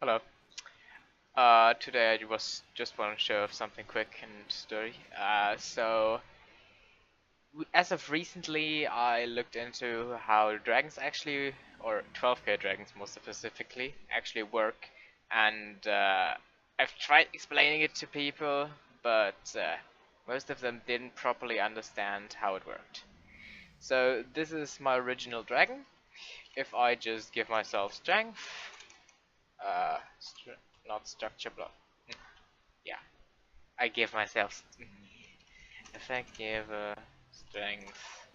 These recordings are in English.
Hello. Today I was just want to show something quick and story. As of recently, I looked into how dragons actually, or 12K dragons more specifically, actually work, and I've tried explaining it to people, but most of them didn't properly understand how it worked. So this is my original dragon. If I just give myself strength, uh, str not structure block. Yeah, I give myself effective strength.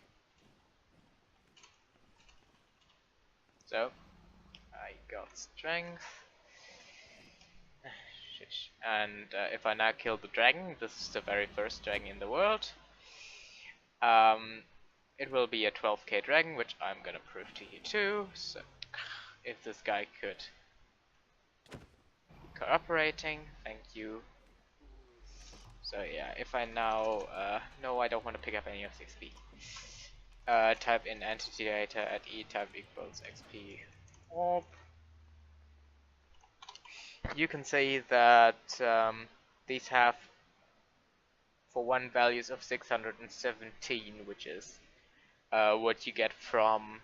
So I got strength. And if I now kill the dragon, this is the very first dragon in the world. Um, it will be a 12K dragon, which I'm gonna prove to you too. So if this guy could cooperating, thank you. So yeah, if I now no, I don't want to pick up any of 6p. Type in entity data at e type equals xp orb. You can say that these have for one values of 617, which is what you get from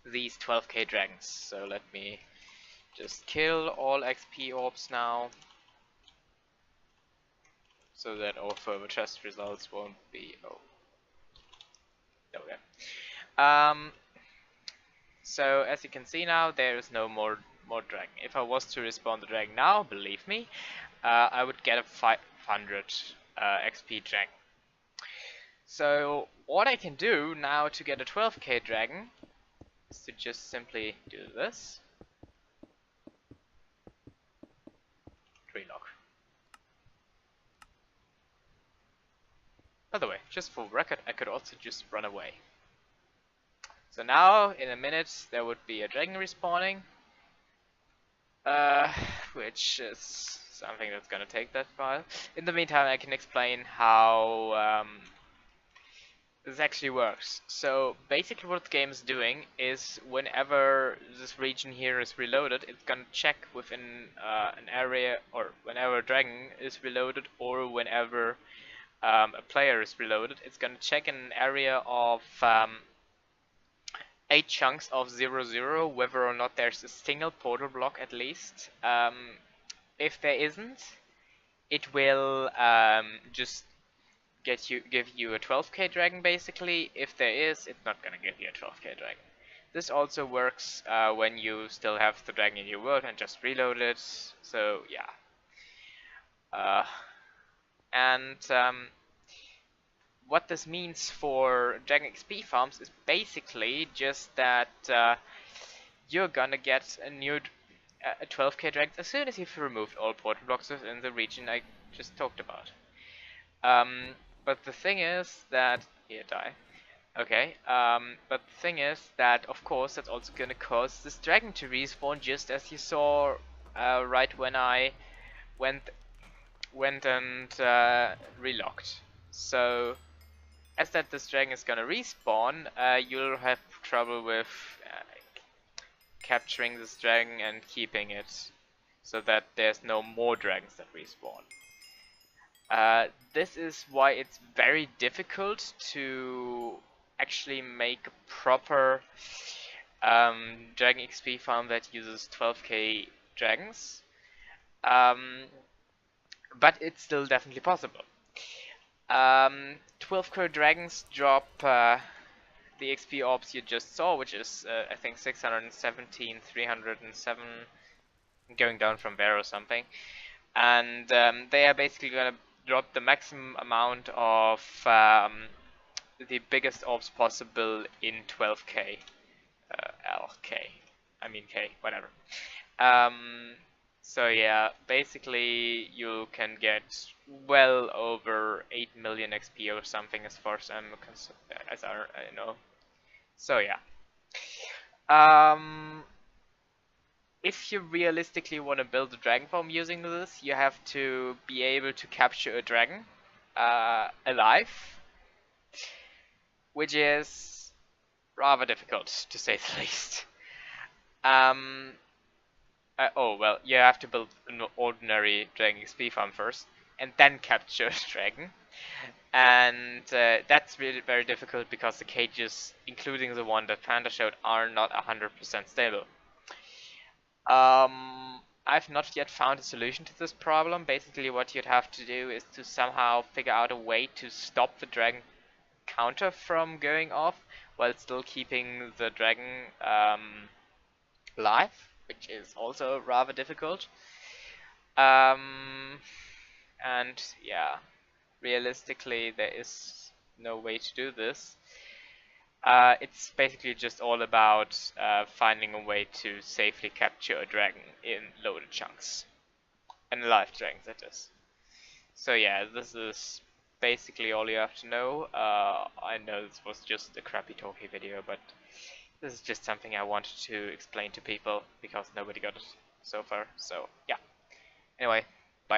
these 12K dragons. So let me just kill all XP orbs now, so that our further test results won't be. Oh, okay. So as you can see now, there is no more dragon. If I was to respawn the dragon now, believe me, I would get a 500 XP dragon. So what I can do now to get a 12K dragon is to just simply do this. Relock. By the way, just for record, I could also just run away. So now, in a minute, there would be a dragon respawning, which is something that's gonna take that while. In the meantime, I can explain how this actually works. So basically what the game is doing is whenever this region here is reloaded, it's gonna check within an area, or whenever a dragon is reloaded, or whenever a player is reloaded, it's gonna check an area of 8 chunks of 0, whether or not there's a single portal block at least. If there isn't, it will just give you a 12K dragon basically. If there is, it's not gonna give you a 12K dragon. This also works when you still have the dragon in your world and just reload it. So yeah. And what this means for dragon XP farms is basically just that you're gonna get a new 12K dragon as soon as you've removed all portal blocks in the region I just talked about. But the thing is that here die. Okay. But the thing is that of course that's also gonna cause this dragon to respawn, just as you saw right when I went and relocked. So as that this dragon is gonna respawn, you'll have trouble with capturing this dragon and keeping it, so that there's no more dragons that respawn. This is why it's very difficult to actually make a proper dragon XP farm that uses 12K dragons, but it's still definitely possible. 12K dragons drop the XP orbs you just saw, which is I think 617, 307, going down from there or something, and they are basically gonna drop the maximum amount of the biggest orbs possible in 12K, LK, I mean K, whatever. So yeah, basically you can get well over 8 million XP or something as far as I know. So yeah. If you realistically want to build a dragon farm using this, you have to be able to capture a dragon alive, which is rather difficult to say the least. Oh well, you have to build an ordinary Dragon XP farm first, and then capture a dragon. And that's really very difficult because the cages, including the one that Panda showed, are not 100% stable. I've not yet found a solution to this problem. Basically, what you'd have to do is to somehow figure out a way to stop the dragon counter from going off while still keeping the dragon live, which is also rather difficult. Um, and yeah, realistically, there is no way to do this. It's basically just all about finding a way to safely capture a dragon in loaded chunks. And live dragons, that is. So yeah, this is basically all you have to know. I know this was just a crappy talkie video, but this is just something I wanted to explain to people because nobody got it so far. So yeah. Anyway,